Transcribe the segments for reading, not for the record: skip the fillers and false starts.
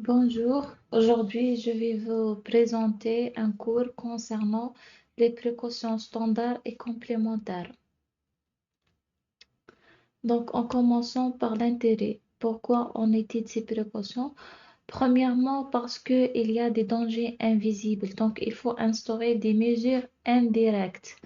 Bonjour, aujourd'hui je vais vous présenter un cours concernant les précautions standards et complémentaires. Donc en commençant par l'intérêt. Pourquoi on étudie ces précautions? Premièrement parce qu'il y a des dangers invisibles, donc il faut instaurer des mesures indirectes.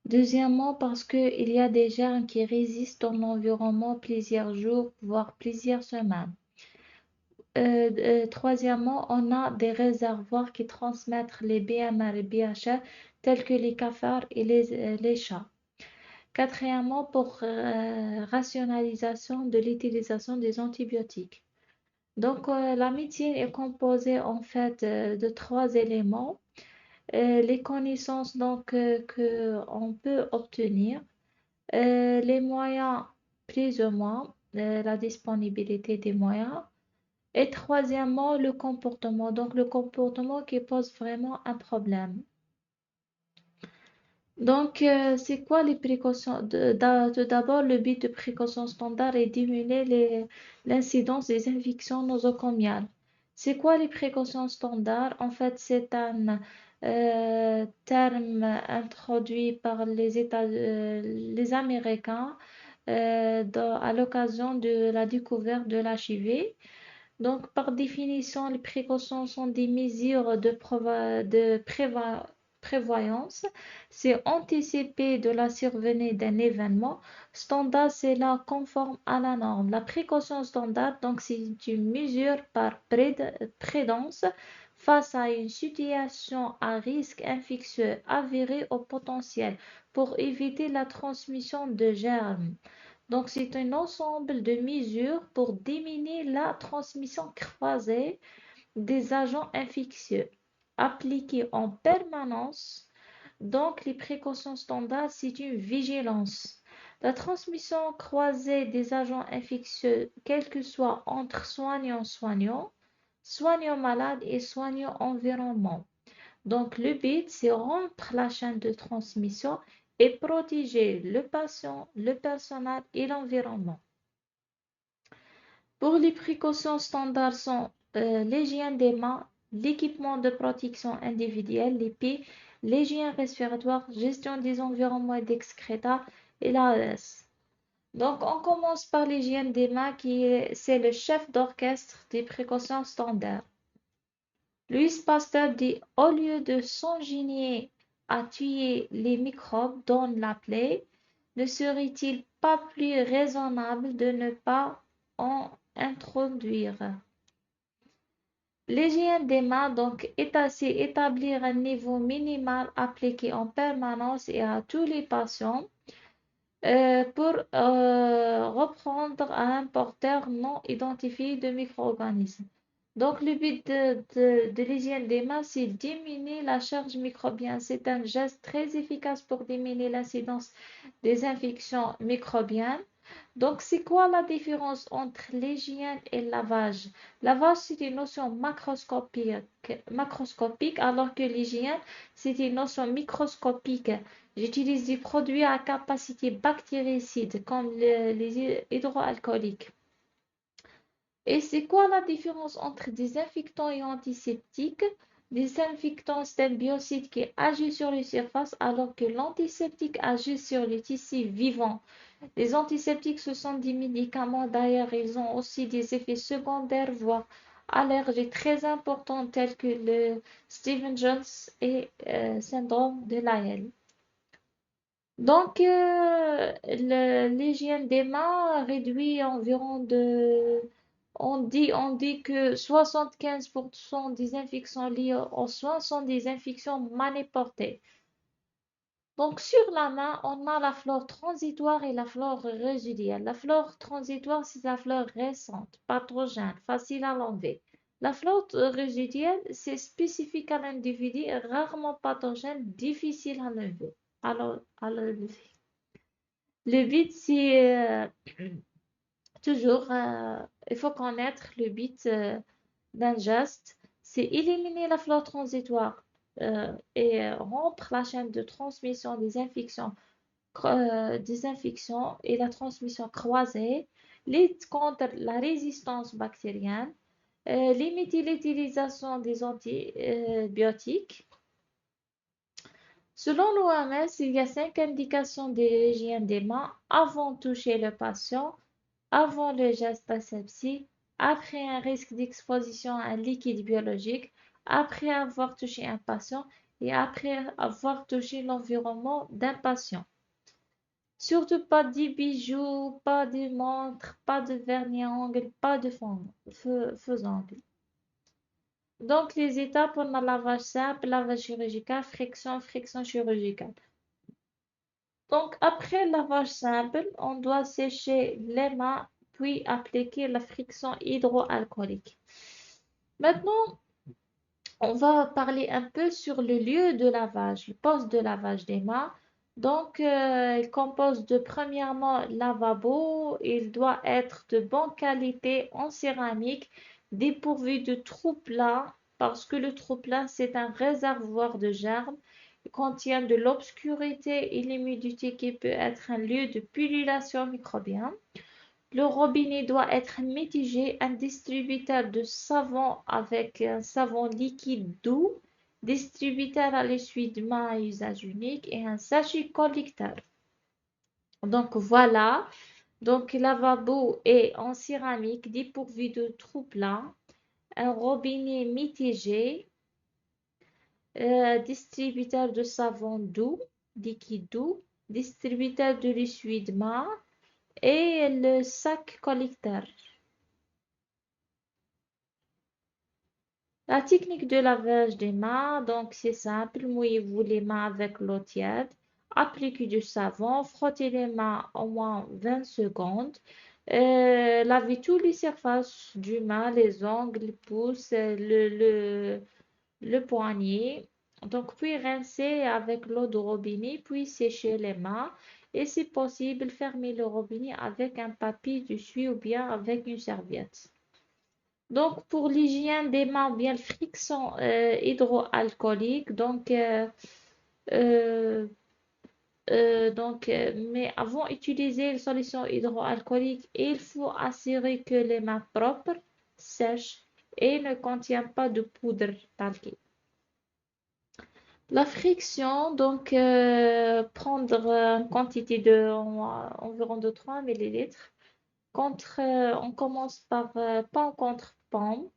Deuxièmement parce qu'il y a des germes qui résistent dans l'environnement plusieurs jours, voire plusieurs semaines. Troisièmement, on a des réservoirs qui transmettent les BMR et BHR tels que les cafards et les chats. Quatrièmement, pour rationalisation de l'utilisation des antibiotiques. Donc, la médecine est composée en fait de trois éléments. Les connaissances donc que on peut obtenir, les moyens plus ou moins, la disponibilité des moyens. Et troisièmement, le comportement. Donc, le comportement qui pose vraiment un problème. Donc, c'est quoi les précautions? Tout d'abord, le but de précaution standard est diminuer l'incidence des infections nosocomiales. C'est quoi les précautions standards? En fait, c'est un terme introduit par les Américains à l'occasion de la découverte de l'HIV. Donc, par définition, les précautions sont des mesures de prévoyance. C'est anticiper de la survenue d'un événement. Standard, c'est là conforme à la norme. La précaution standard, donc, c'est une mesure par prudence face à une situation à risque infectieux avéré au potentiel pour éviter la transmission de germes. Donc, c'est un ensemble de mesures pour diminuer la transmission croisée des agents infectieux, appliquées en permanence. Donc, les précautions standards, c'est une vigilance. La transmission croisée des agents infectieux, quel que soit entre soignants-soignants, soignants-malades et soignants-environnement. Donc, le but, c'est rompre la chaîne de transmission et protéger le patient, le personnel et l'environnement. Pour les précautions standards sont l'hygiène des mains, l'équipement de protection individuelle, l'EPI, l'hygiène respiratoire, gestion des environnements et d'excréta et l'AES. Donc, on commence par l'hygiène des mains c'est le chef d'orchestre des précautions standards. Louis Pasteur dit, au lieu de s'ingénier à tuer les microbes dans la plaie, ne serait-il pas plus raisonnable de ne pas en introduire? L'hygiène des mains donc est ainsi établir un niveau minimal appliqué en permanence et à tous les patients pour reprendre à un porteur non identifié de micro-organismes. Donc, le but de l'hygiène des mains, c'est diminuer la charge microbienne. C'est un geste très efficace pour diminuer l'incidence des infections microbiennes. Donc, c'est quoi la différence entre l'hygiène et le lavage? Lavage, c'est une notion macroscopique, alors que l'hygiène, c'est une notion microscopique. J'utilise des produits à capacité bactéricide, comme les hydroalcooliques. Et c'est quoi la différence entre désinfectants et antiseptiques? Désinfectant, c'est un biocide qui agit sur les surfaces, alors que l'antiseptique agit sur les tissus vivants. Les antiseptiques, ce sont des médicaments. D'ailleurs, ils ont aussi des effets secondaires, voire allergiques très importants, tels que le Stevens-Jones et syndrome de Lyell. Donc, l'hygiène des mains réduit environ on dit que 75% des infections liées aux soins sont des infections manéportées. Donc, sur la main, on a la flore transitoire et la flore résiduelle. La flore transitoire, c'est la flore récente, pathogène, facile à l'enlever. La flore résiduelle, c'est spécifique à l'individu, rarement pathogène, difficile à lever. À lever. Le but, c'est toujours, il faut connaître le but d'un geste, c'est éliminer la flore transitoire et rompre la chaîne de transmission des infections et la transmission croisée, lutte contre la résistance bactérienne, Limiter l'utilisation des antibiotiques. Selon l'OMS, il y a 5 indications de l'hygiène des mains avant de toucher le patient, avant le geste d'asepsie, après un risque d'exposition à un liquide biologique, après avoir touché un patient et après avoir touché l'environnement d'un patient. Surtout pas de bijoux, pas de montres, pas de vernis à ongles, pas de faux-ongles. Donc, les étapes, on a lavage simple, lavage chirurgical, friction, friction chirurgicale. Donc, après le lavage simple, on doit sécher les mains, puis appliquer la friction hydroalcoolique. Maintenant, on va parler un peu sur le lieu de lavage, le poste de lavage des mains. Donc, il compose de premièrement lavabo. Il doit être de bonne qualité en céramique, dépourvu de trou-plat, parce que le trou-plat, c'est un réservoir de germes. Il contient de l'obscurité et l'humidité qui peut être un lieu de pullulation microbienne. Le robinet doit être mitigé, un distributeur de savon avec un savon liquide doux, distributeur à l'essuie-mains à usage unique et un sachet collecteur. Donc voilà, donc lavabo est en céramique dépourvu de trou plat, un robinet mitigé, distributeur de savon doux, liquide doux, distributeur de l'essuie-mains et le sac collecteur. La technique de lavage des mains, donc c'est simple, mouillez-vous les mains avec l'eau tiède, appliquez du savon, frottez les mains au moins 20 secondes, lavez toutes les surfaces du main, les ongles, les pouces, le poignet. Donc puis rincez avec l'eau de robinet, puis séchez les mains et si possible, fermez le robinet avec un papier dessus ou bien avec une serviette. Donc, pour l'hygiène des mains, bien le friction hydroalcoolique. Euh, mais avant d'utiliser une solution hydroalcoolique, il faut assurer que les mains propres, sèches et ne contiennent pas de poudre talquée. La friction, donc prendre une quantité de environ de 3 millilitres. On commence par pan contre paume,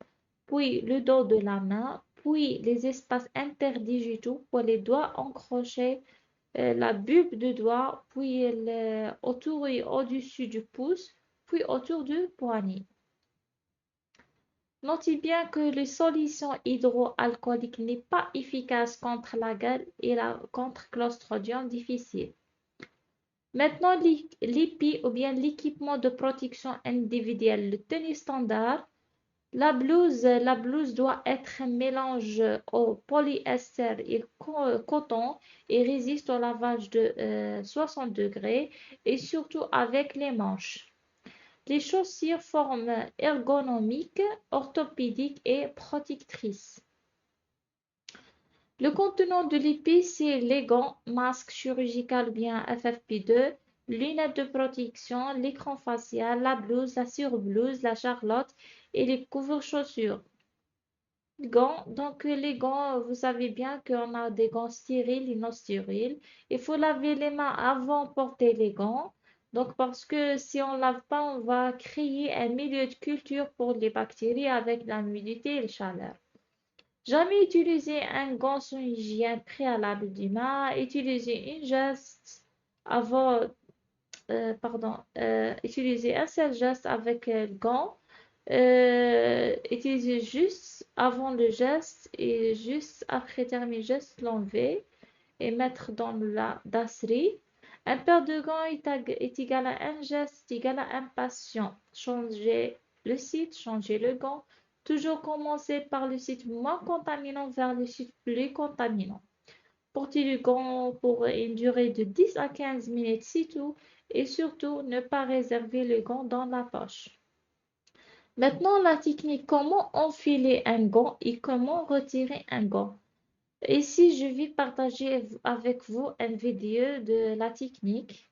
puis le dos de la main, puis les espaces interdigitaux pour les doigts encrochés, la bulbe de doigt, puis autour et au-dessus du pouce, puis autour du poignet. Notez bien que les solutions hydroalcooliques n'est pas efficace contre la gale et contre Clostridium difficile. Maintenant, l'EPI ou bien l'équipement de protection individuelle, le tenue standard. La blouse doit être un mélange au polyester et coton et résiste au lavage de 60 degrés et surtout avec les manches. Les chaussures forment ergonomiques, orthopédiques et protectrices. Le contenant de l'épée, c'est les gants, masque chirurgical bien FFP2, lunettes de protection, l'écran facial, la blouse, la surblouse, la charlotte et les couvre-chaussures. Gants, donc les gants, vous savez bien qu'on a des gants stériles et non stériles. Il faut laver les mains avant de porter les gants. Donc parce que si on ne lave pas, on va créer un milieu de culture pour les bactéries avec l'humidité et la chaleur. Jamais utiliser un gant sans hygiène préalable des mains. Utiliser une geste avant, utiliser un seul geste avec le gant. Utiliser juste avant le geste et juste après terminer le geste, l'enlever et mettre dans la dasserie. Un paire de gants est égal à un geste, est égal à un patient. Changer le site, changer le gant. Toujours commencer par le site moins contaminant vers le site plus contaminant. Porter le gant pour une durée de 10 à 15 minutes, c'est tout. Et surtout, ne pas réserver le gant dans la poche. Maintenant, la technique, comment enfiler un gant et comment retirer un gant. Ici, je vais partager avec vous une vidéo de la technique.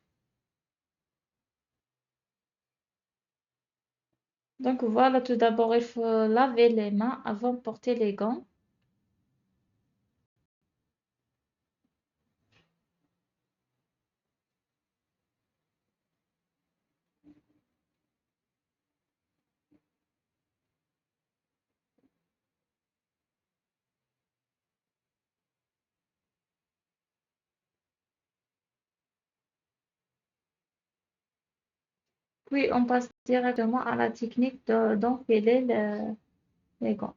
Donc voilà, tout d'abord, il faut laver les mains avant de porter les gants. Puis on passe directement à la technique d'enfiler les gants.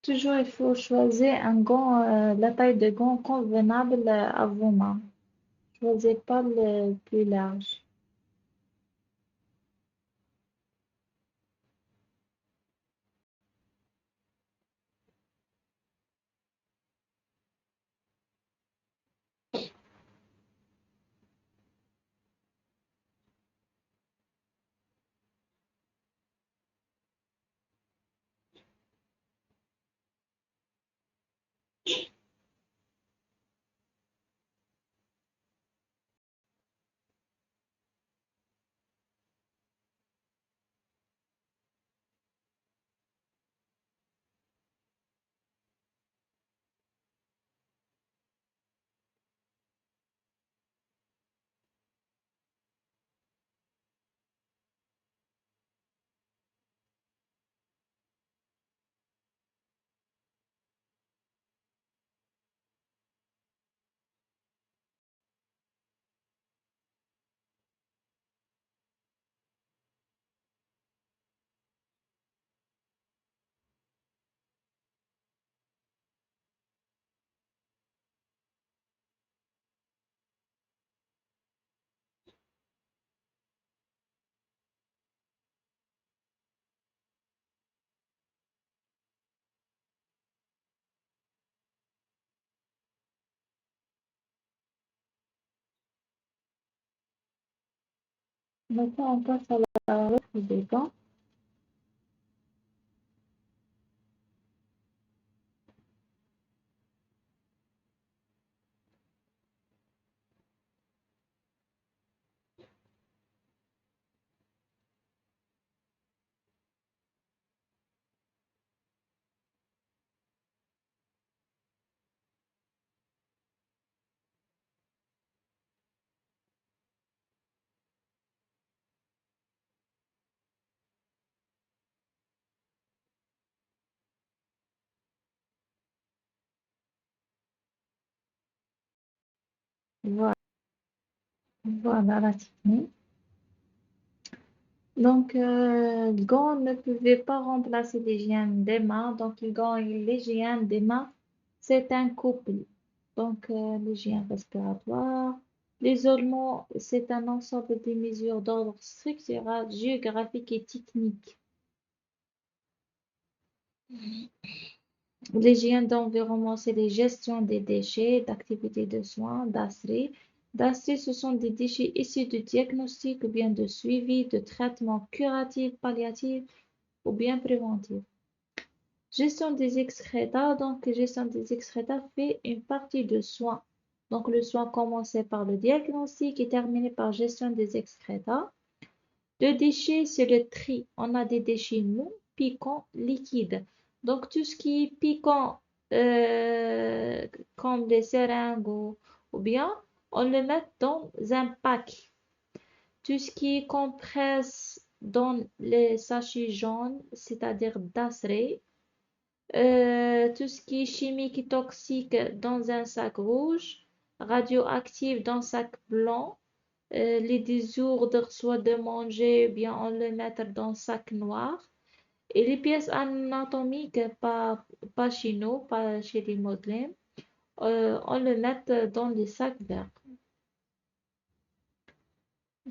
Toujours, il faut choisir un gant, la taille de gant convenable à vos mains. Choisissez pas le plus large. Maintenant, on passe à la reprise des gants. Voilà, voilà la technique. Donc, le gant ne pouvait pas remplacer l'hygiène des mains. Donc, le gant et l'hygiène des mains, c'est un couple. Donc, l'hygiène respiratoire. L'isolement, c'est un ensemble de mesures d'ordre structural, géographique et technique. L'hygiène d'environnement, c'est la gestion des déchets, d'activités de soins, d'ASRI. D'ASRI, ce sont des déchets issus de diagnostic ou bien de suivi, de traitement curatif, palliatif ou bien préventif. Gestion des excrétas, donc gestion des excrétas fait une partie de soins. Donc le soin commencé par le diagnostic et terminé par gestion des excrétas. Le déchet, c'est le tri. On a des déchets mous, piquants, liquides. Donc tout ce qui est piquant, euh, comme les seringues ou bien, on le met dans un pack. Tout ce qui est compresse dans les sachets jaunes, c'est-à-dire d'asray. Tout ce qui est chimique et toxique dans un sac rouge, radioactif dans un sac blanc, les désordres, soit de manger, ou bien on le met dans un sac noir. Et les pièces anatomiques, pas chez nous, pas chez les modelins, on le met dans les sacs verts.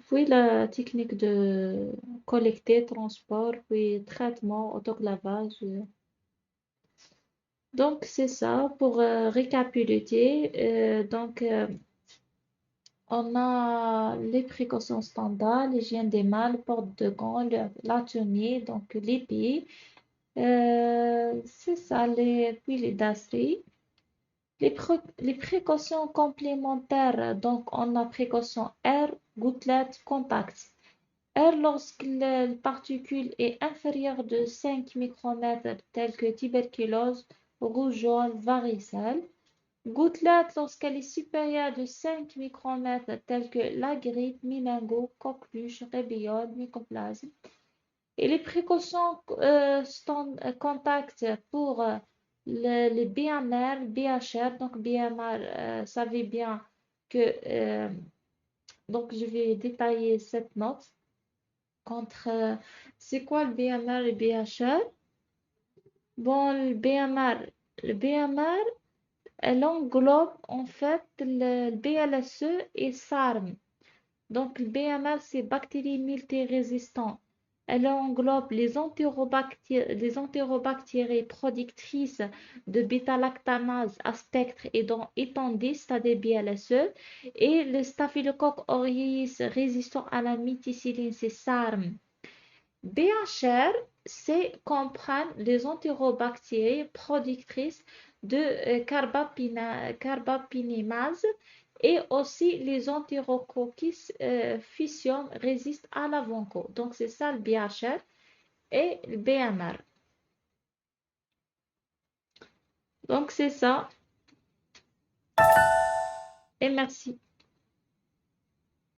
puis la technique de collecter, transport, puis traitement, autoclavage. Donc, c'est ça pour récapituler. On a les précautions standards, l'hygiène des mains, le port de gants, la tenue, donc l'EPI. C'est ça, puis les DASRI. Les précautions complémentaires, donc on a précaution R, gouttelette, contact. R lorsque la particule est inférieure de 5 micromètres, telle que tuberculose, rougeole, varicelle. Gouttelette lorsqu'elle est supérieure de 5 micromètres, telle que la grippe, méningo, coqueluche, rébéole, mycoplasme. Et les précautions contact pour le BMR, BHR. Donc BMR, savez bien que donc je vais détailler cette note contre c'est quoi le BMR et le BHR? Bon, le BMR, elle englobe en fait le BLSE et SARM. Donc, le BMR, c'est bactéries multirésistantes. Elle englobe les entérobactéries productrices de bêta-lactamase à spectre et dont étendue, c'est-à-dire BLSE, et le staphylocoque aureus résistant à la méticilline, c'est SARM. BHR, c'est comprendre les entérobactéries productrices de carbapinimase et aussi les enterococcus fission résistent à la vanco. Donc c'est ça le BHR et le BMR. Donc c'est ça et merci.